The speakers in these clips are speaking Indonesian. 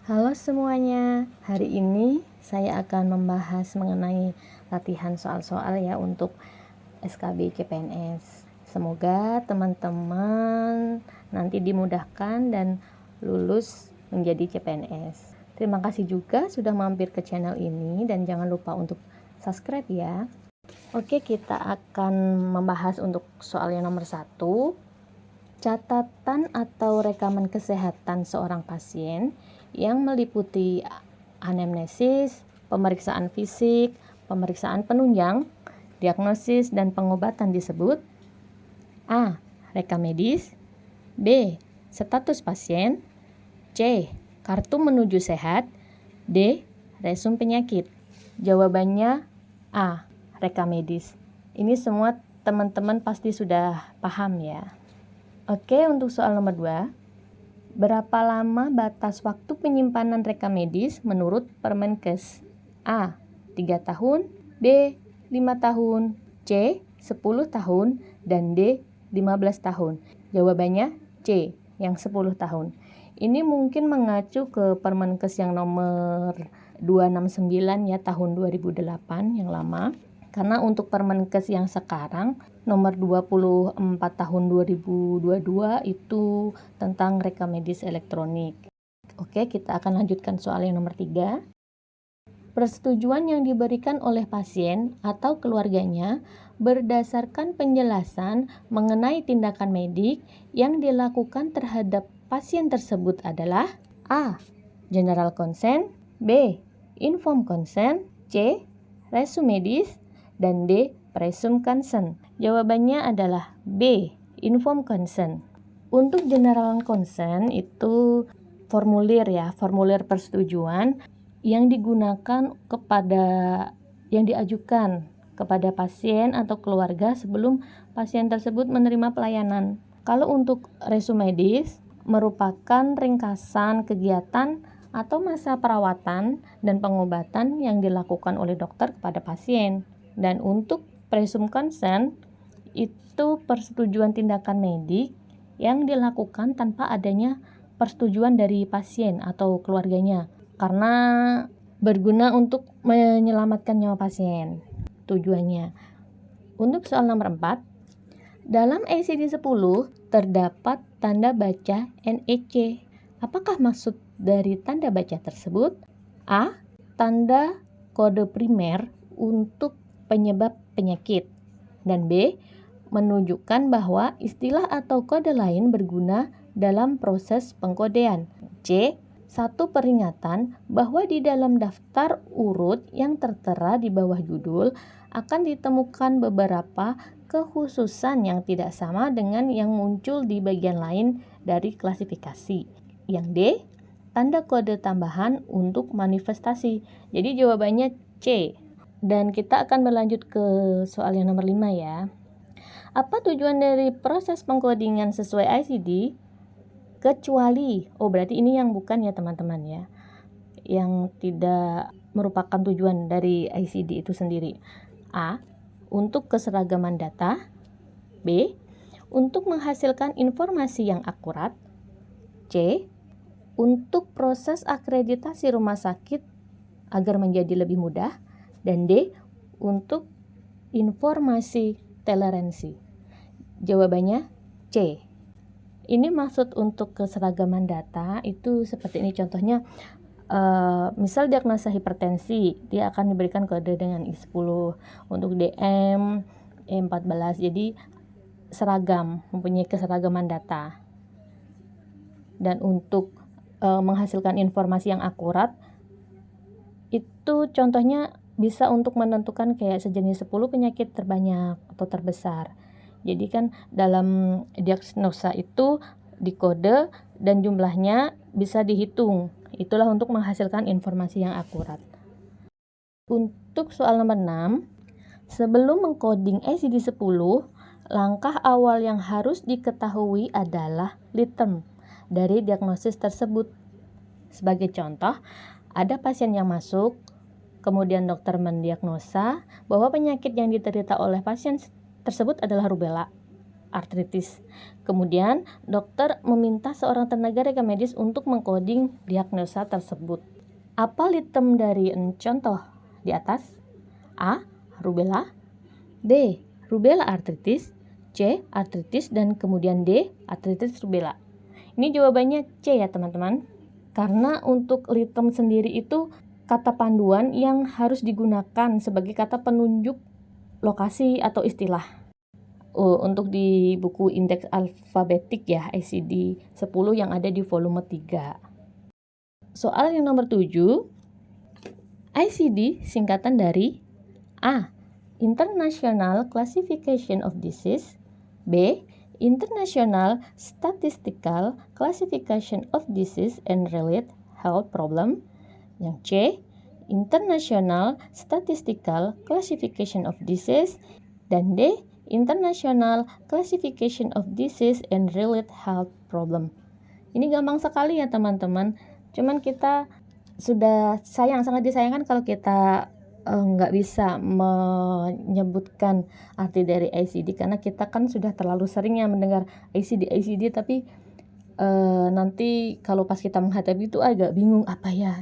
Halo semuanya, hari ini saya akan membahas mengenai latihan soal-soal ya untuk SKB CPNS. Semoga teman-teman nanti dimudahkan dan lulus menjadi CPNS. Terima kasih juga sudah mampir ke channel ini dan jangan lupa untuk subscribe ya. Oke, kita akan membahas untuk soal yang nomor 1. Catatan atau rekaman kesehatan seorang pasien yang meliputi anamnesis, pemeriksaan fisik, pemeriksaan penunjang, diagnosis dan pengobatan disebut A. Rekam medis, B. Status pasien, C. Kartu menuju sehat, D. Resum penyakit. Jawabannya A. Rekam medis. Ini semua teman-teman pasti sudah paham ya. Oke, untuk soal nomor 2. Berapa lama batas waktu penyimpanan rekam medis menurut Permenkes? A. 3 tahun, B. 5 tahun, C. 10 tahun, dan D. 15 tahun. Jawabannya C. Yang 10 tahun. Ini mungkin mengacu ke Permenkes yang nomor 269 ya tahun 2008 yang lama. Karena untuk Permenkes yang sekarang nomor 24 tahun 2022 itu tentang rekam medis elektronik. Oke, kita akan lanjutkan soal yang nomor 3. Persetujuan yang diberikan oleh pasien atau keluarganya berdasarkan penjelasan mengenai tindakan medik yang dilakukan terhadap pasien tersebut adalah A. General consent, B. Informed consent, C. Resum medis, dan D. Presumed consent. Jawabannya adalah B. Informed consent. Untuk general consent itu formulir persetujuan yang digunakan yang diajukan kepada pasien atau keluarga sebelum pasien tersebut menerima pelayanan. Kalau untuk resum medis merupakan ringkasan kegiatan atau masa perawatan dan pengobatan yang dilakukan oleh dokter kepada pasien. Dan untuk presumed consent itu persetujuan tindakan medik yang dilakukan tanpa adanya persetujuan dari pasien atau keluarganya karena berguna untuk menyelamatkan nyawa pasien tujuannya. Untuk soal nomor 4, dalam ICD-10 terdapat tanda baca NEC. Apakah maksud dari tanda baca tersebut? A. Tanda kode primer untuk penyebab penyakit, dan B. menunjukkan bahwa istilah atau kode lain berguna dalam proses pengkodean. C. Satu peringatan bahwa di dalam daftar urut yang tertera di bawah judul akan ditemukan beberapa kekhususan yang tidak sama dengan yang muncul di bagian lain dari klasifikasi. Yang D. Tanda kode tambahan untuk manifestasi. Jadi jawabannya C. Dan kita akan berlanjut ke soal yang nomor 5 ya. Apa tujuan dari proses pengkodingan sesuai ICD? Kecuali, berarti ini yang bukan ya teman-teman ya. Yang tidak merupakan tujuan dari ICD itu sendiri. A. Untuk keseragaman data. B. Untuk menghasilkan informasi yang akurat. C. Untuk proses akreditasi rumah sakit agar menjadi lebih mudah. Dan D. Untuk informasi toleransi. Jawabannya C. Ini maksud untuk keseragaman data itu seperti ini contohnya. Misal diagnosa hipertensi, dia akan diberikan kode dengan I10. Untuk DM E14, jadi seragam, mempunyai keseragaman data. Dan untuk menghasilkan informasi yang akurat, itu contohnya bisa untuk menentukan kayak sejenis 10 penyakit terbanyak atau terbesar. Jadi kan dalam diagnosa itu dikode dan jumlahnya bisa dihitung. Itulah untuk menghasilkan informasi yang akurat. Untuk soal nomor 6, sebelum mengcoding ICD-10, langkah awal yang harus diketahui adalah lead term dari diagnosis tersebut. Sebagai contoh, ada pasien yang masuk, kemudian dokter mendiagnosa bahwa penyakit yang diderita oleh pasien tersebut adalah rubella artritis. Kemudian dokter meminta seorang tenaga reka medis untuk mengkoding diagnosa tersebut. Apa litem dari contoh di atas? A. Rubella, B. Rubella arthritis, C. Artritis, dan kemudian D. Artritis rubella. Ini jawabannya C ya teman-teman. Karena untuk litem sendiri itu kata panduan yang harus digunakan sebagai kata penunjuk lokasi atau istilah. Untuk di buku indeks alfabetik ya, ICD 10 yang ada di volume 3. Soal yang nomor 7. ICD singkatan dari A. International Classification of Disease, B. International Statistical Classification of Disease and Related Health Problem, yang C. International Statistical Classification of Disease, dan D. International Classification of Disease and Related Health Problem. Ini gampang sekali ya teman-teman. Cuman kita sudah sangat disayangkan kalau kita nggak bisa menyebutkan arti dari ICD, karena kita kan sudah terlalu sering ya mendengar ICD, tapi nanti kalau pas kita menghadapi itu agak bingung apa ya.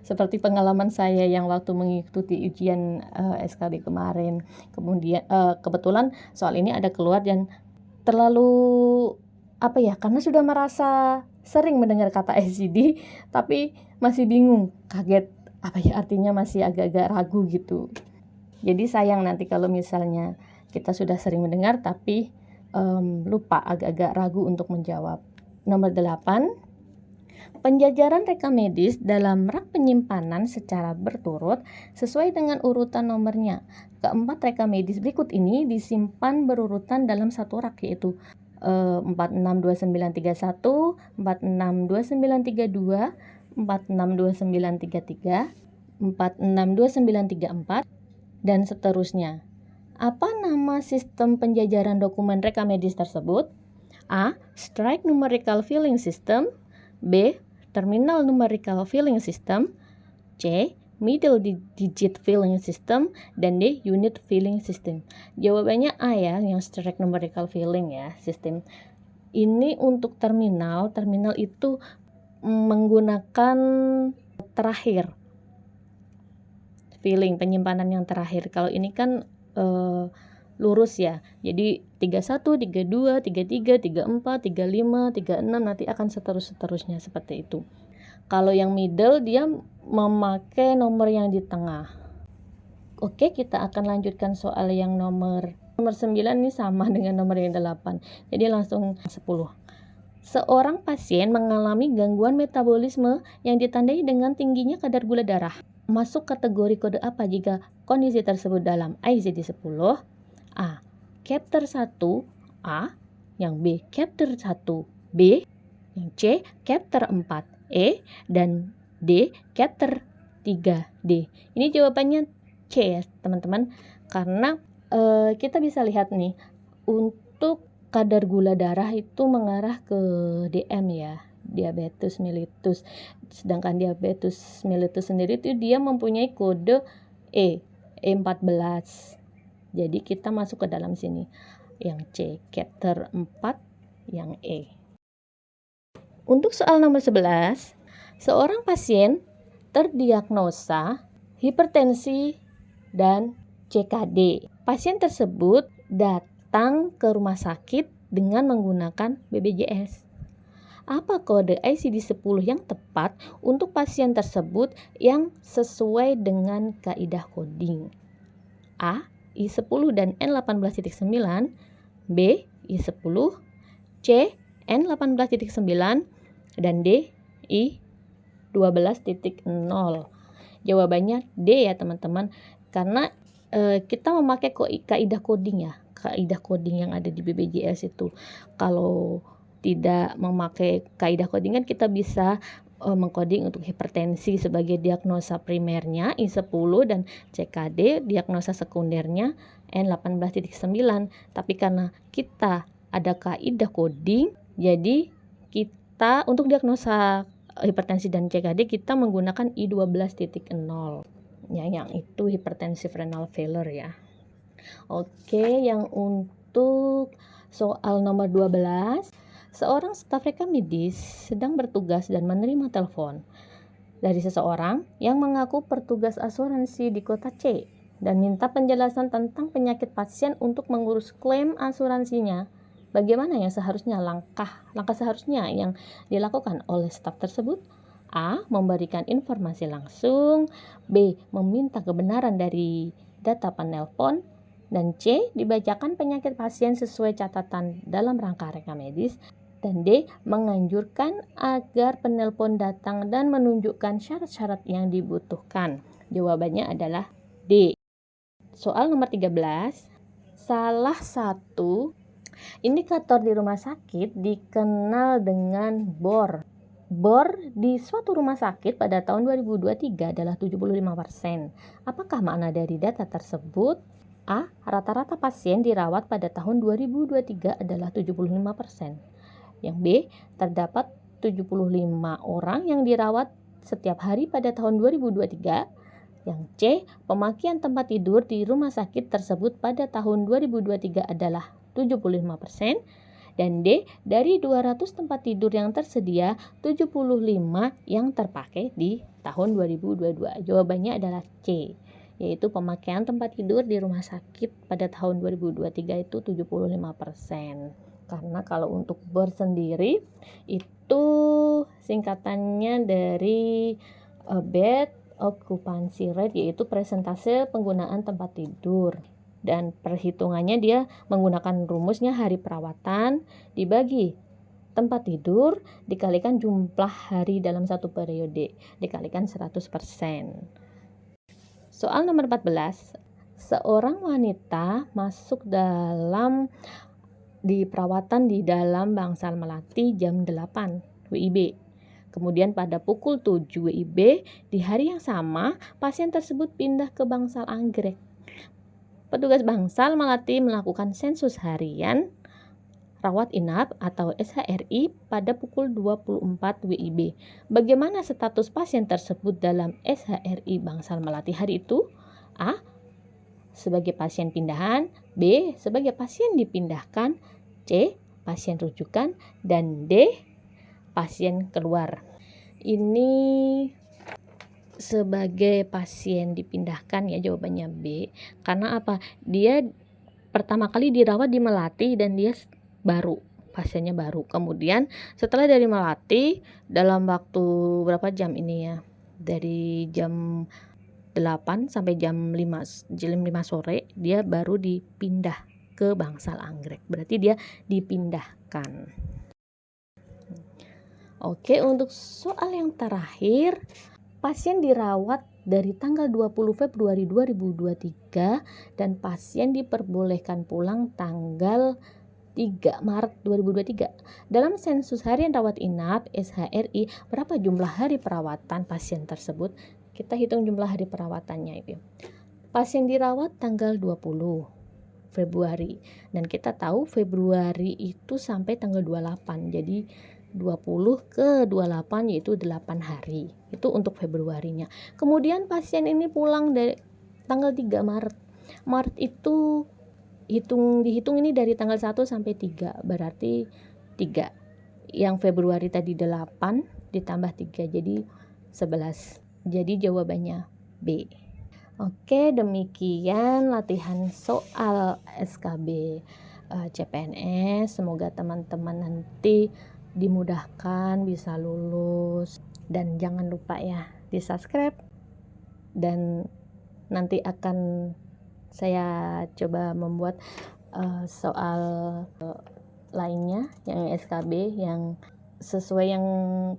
Seperti pengalaman saya yang waktu mengikuti ujian SKB kemarin, kemudian kebetulan soal ini ada keluar dan terlalu karena sudah merasa sering mendengar kata ICD tapi masih bingung, kaget artinya, masih agak-agak ragu gitu. Jadi sayang nanti kalau misalnya kita sudah sering mendengar tapi lupa, agak-agak ragu untuk menjawab. Nomor 8. Penjajaran reka medis dalam rak penyimpanan secara berturut sesuai dengan urutan nomornya. Keempat reka medis berikut ini disimpan berurutan dalam satu rak, yaitu 462931, 462932, 462933, 462934, dan seterusnya. Apa nama sistem penjajaran dokumen reka medis tersebut? A. Strike Numerical Filling System, B. Terminal Numerical Filling System, C. Middle Digit Filling System, dan D. Unit Filling System. Jawabannya A ya, yang Strike Numerical Filling ya, sistem. Ini untuk terminal itu menggunakan terakhir, filling, penyimpanan yang terakhir. Kalau ini kan lurus ya, jadi 31, 32, 33, 34, 35, 36, nanti akan seterusnya seperti itu. Kalau yang middle dia memakai nomor yang di tengah. Oke, kita akan lanjutkan soal yang nomor 9 ini sama dengan nomor yang 8. Jadi langsung 10. Seorang pasien mengalami gangguan metabolisme yang ditandai dengan tingginya kadar gula darah. Masuk kategori kode apa jika kondisi tersebut dalam ICD 10? A. Chapter 1 A, yang B Chapter 1 B, yang C Chapter 4 E, dan D Chapter 3 D. Ini jawabannya C ya teman-teman, karena kita bisa lihat nih, untuk kadar gula darah itu mengarah ke DM ya, diabetes mellitus. Sedangkan diabetes mellitus sendiri itu dia mempunyai kode E14. Jadi kita masuk ke dalam sini, yang C chapter 4, yang E. Untuk soal nomor 11, seorang pasien terdiagnosa hipertensi dan CKD. Pasien tersebut datang ke rumah sakit dengan menggunakan BPJS. Apa kode ICD-10 yang tepat untuk pasien tersebut yang sesuai dengan kaidah coding? A. I10 dan N18.9, B. I10, C. N18.9, dan D. I12.0. Jawabannya D ya teman-teman, karena kita memakai kaidah coding ya, kaidah coding yang ada di BPJS itu. Kalau tidak memakai kaidah coding kan kita bisa mengkoding untuk hipertensi sebagai diagnosa primernya I10 dan CKD diagnosa sekundernya N18.9. Tapi karena kita ada kaidah coding, jadi kita untuk diagnosa hipertensi dan CKD kita menggunakan I12.0 ya, yang itu hypertensive renal failure ya. Oke, yang untuk Soal nomor 12, seorang staf rekam medis sedang bertugas dan menerima telepon dari seseorang yang mengaku petugas asuransi di kota C dan minta penjelasan tentang penyakit pasien untuk mengurus klaim asuransinya. Bagaimana yang seharusnya langkah seharusnya yang dilakukan oleh staf tersebut? A. Memberikan informasi langsung. B. Meminta kebenaran dari data penelpon. Dan C. Dibacakan penyakit pasien sesuai catatan dalam rangka rekam medis. Dan D. Menganjurkan agar penelpon datang dan menunjukkan syarat-syarat yang dibutuhkan. Jawabannya adalah D. Soal nomor 13. Salah satu indikator di rumah sakit dikenal dengan BOR. BOR di suatu rumah sakit pada tahun 2023 adalah 75%. Apakah makna dari data tersebut? A. Rata-rata pasien dirawat pada tahun 2023 adalah 75%. Yang B. Terdapat 75 orang yang dirawat setiap hari pada tahun 2023. Yang C. Pemakaian tempat tidur di rumah sakit tersebut pada tahun 2023 adalah 75%. Dan D. Dari 200 tempat tidur yang tersedia, 75 yang terpakai di tahun 2022. Jawabannya adalah C, yaitu pemakaian tempat tidur di rumah sakit pada tahun 2023 itu 75%. Karena kalau untuk BOR sendiri itu singkatannya dari bed occupancy rate, yaitu persentase penggunaan tempat tidur. Dan perhitungannya dia menggunakan rumusnya hari perawatan dibagi tempat tidur dikalikan jumlah hari dalam satu periode dikalikan 100%. Soal nomor 14. Seorang wanita masuk di perawatan di dalam Bangsal Melati jam 8 WIB. Kemudian pada pukul 7 WIB di hari yang sama pasien tersebut pindah ke Bangsal Anggrek. Petugas Bangsal Melati melakukan sensus harian rawat inap atau SHRI pada pukul 24 WIB. Bagaimana status pasien tersebut dalam SHRI Bangsal Melati hari itu? A. Sebagai pasien pindahan. B. Sebagai pasien dipindahkan. C. Pasien rujukan. Dan D. Pasien keluar. Ini sebagai pasien dipindahkan ya, jawabannya B. Karena apa? Dia pertama kali dirawat di Melati dan dia pasiennya baru. Kemudian setelah dari Melati dalam waktu berapa jam ini ya? Dari jam 8 sampai jam 5 sore dia baru dipindah ke Bangsal Anggrek. Berarti dia dipindahkan. Oke, untuk soal yang terakhir, pasien dirawat dari tanggal 20 Februari 2023 dan pasien diperbolehkan pulang tanggal 3 Maret 2023. Dalam sensus harian rawat inap SHRI, berapa jumlah hari perawatan pasien tersebut? Kita hitung jumlah hari perawatannya itu. Pasien dirawat tanggal 20 Februari dan kita tahu Februari itu sampai tanggal 28. Jadi 20 ke 28 yaitu 8 hari. Itu untuk Februarinya. Kemudian pasien ini pulang dari tanggal 3 Maret. Maret itu dihitung ini dari tanggal 1 sampai 3. Berarti 3. Yang Februari tadi 8 ditambah 3 jadi 11. Jadi jawabannya B. Oke, demikian latihan soal SKB CPNS. Semoga teman-teman nanti dimudahkan bisa lulus, dan jangan lupa ya di subscribe, dan nanti akan saya coba membuat soal lainnya yang SKB yang sesuai yang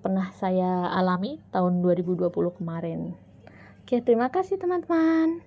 pernah saya alami tahun 2020 kemarin. Oke, terima kasih teman-teman.